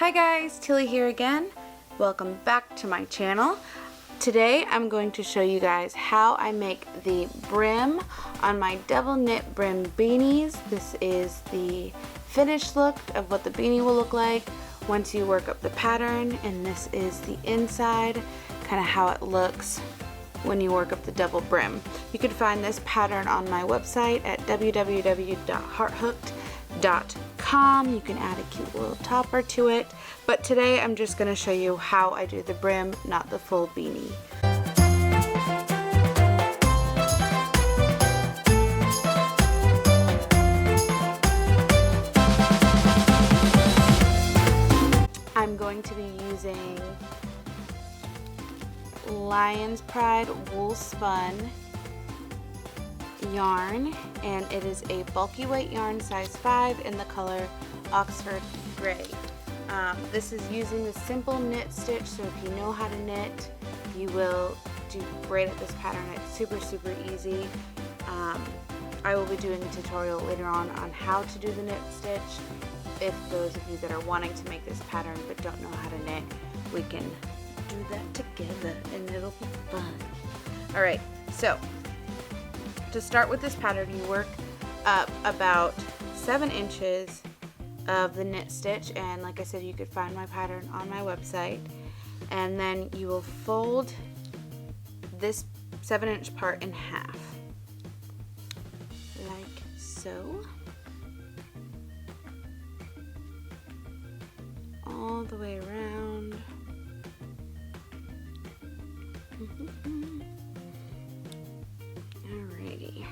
Hi guys, Tilly here again. Welcome back to my channel. Today I'm going to show you guys how I make the brim on my double knit brim beanies. This is the finished look of what the beanie will look like once you work up the pattern, and this is the inside, kind of how it looks when you work up the double brim. You can find this pattern on my website at www.hearthooked.com. You can add a cute little topper to it, but today I'm just going to show you how I do the brim, not the full beanie. I'm going to be using Lion's Pride wool spun yarn, and it is a bulky weight yarn, size 5, in the color Oxford Gray. This is using the simple knit stitch, so if you know how to knit, you will do great at this pattern. It's super easy. I will be doing a tutorial later on how to do the knit stitch. If those of you that are wanting to make this pattern but don't know how to knit, we can do that together and it'll be fun. Alright, so to start with this pattern, you work up about 7 inches of the knit stitch, and like I said, you could find my pattern on my website, and then you will fold this 7-inch part in half like so, all the way around. Alrighty,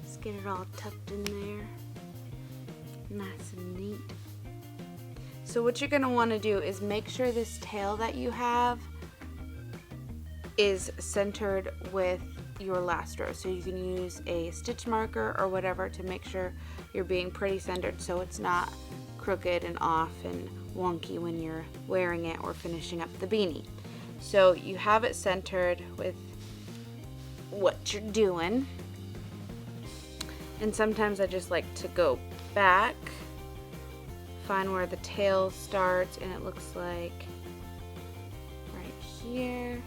let's get it all tucked in there, nice and neat. So what you're going to want to do is make sure this tail that you have is centered with your last row. So you can use a stitch marker or whatever to make sure you're being pretty centered, so it's not crooked and off and wonky when you're wearing it or finishing up the beanie. So you have it centered with what you're doing, and sometimes I just like to go back, find where the tail starts, and it looks like right here,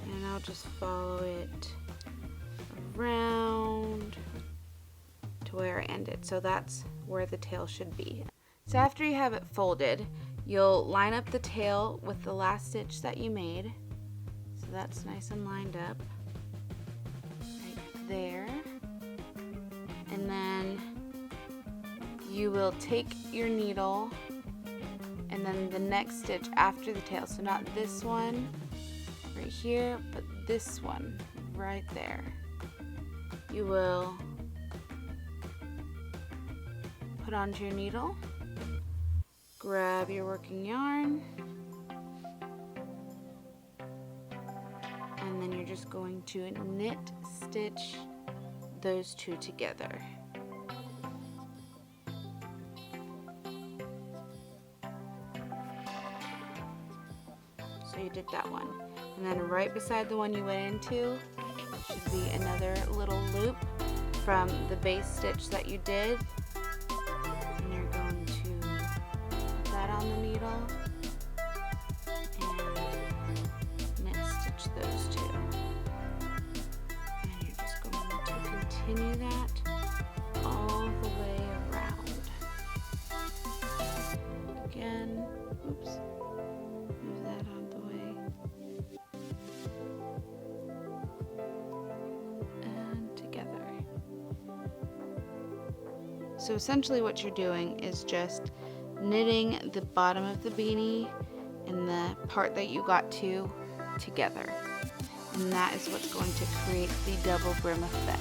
and I'll just follow it around to where I ended. So that's where the tail should be. So after you have it folded, you'll line up the tail with the last stitch that you made, so that's nice and lined up right there. And then you will take your needle, and then the next stitch after the tail, so not this one right here, but this one right there, you will put onto your needle, grab your working yarn, and then you're just going to knit stitch those two together. So you did that one, and then right beside the one you went into should be another little loop from the base stitch that you did, and you're going to put that on the needle and knit stitch those two, and you're just going to continue that all the way around. Again, oops, move that out of the way, and together. So essentially what you're doing is just knitting the bottom of the beanie and the part that you got to together, and that is what's going to create the double brim effect.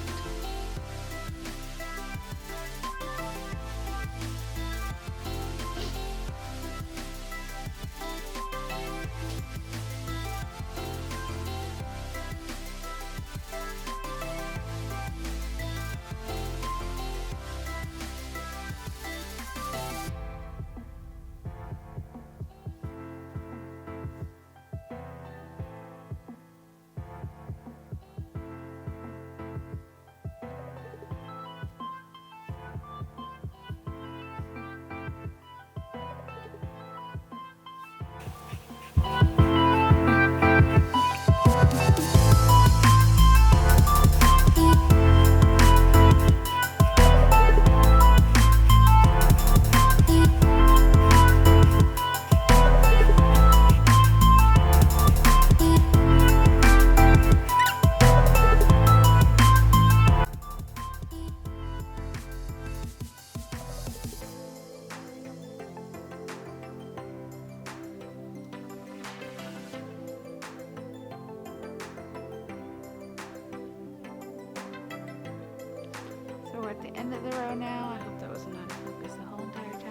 the end of the row now. I hope that was not in focus the whole entire time.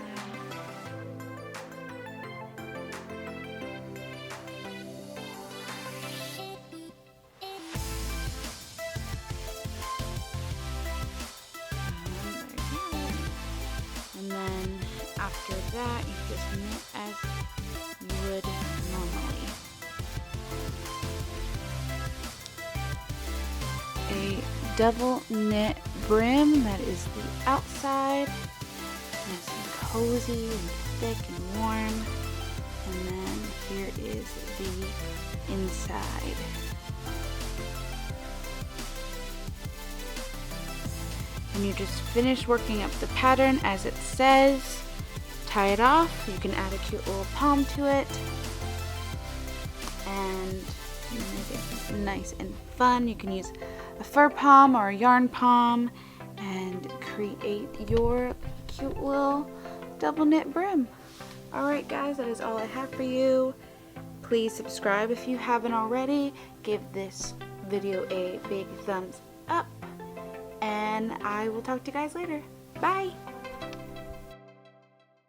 And then after that, you just knit as you would normally. A double knit brim, that is the outside, nice and cozy and thick and warm. And then here is the inside. And you just finish working up the pattern as it says. Tie it off. You can add a cute little palm to it and make it nice and fun. You can use a fur palm or a yarn palm and create your cute little double knit brim. Alright guys, that is all I have for you. Please subscribe if you haven't already. Give this video a big thumbs up. And I will talk to you guys later. Bye!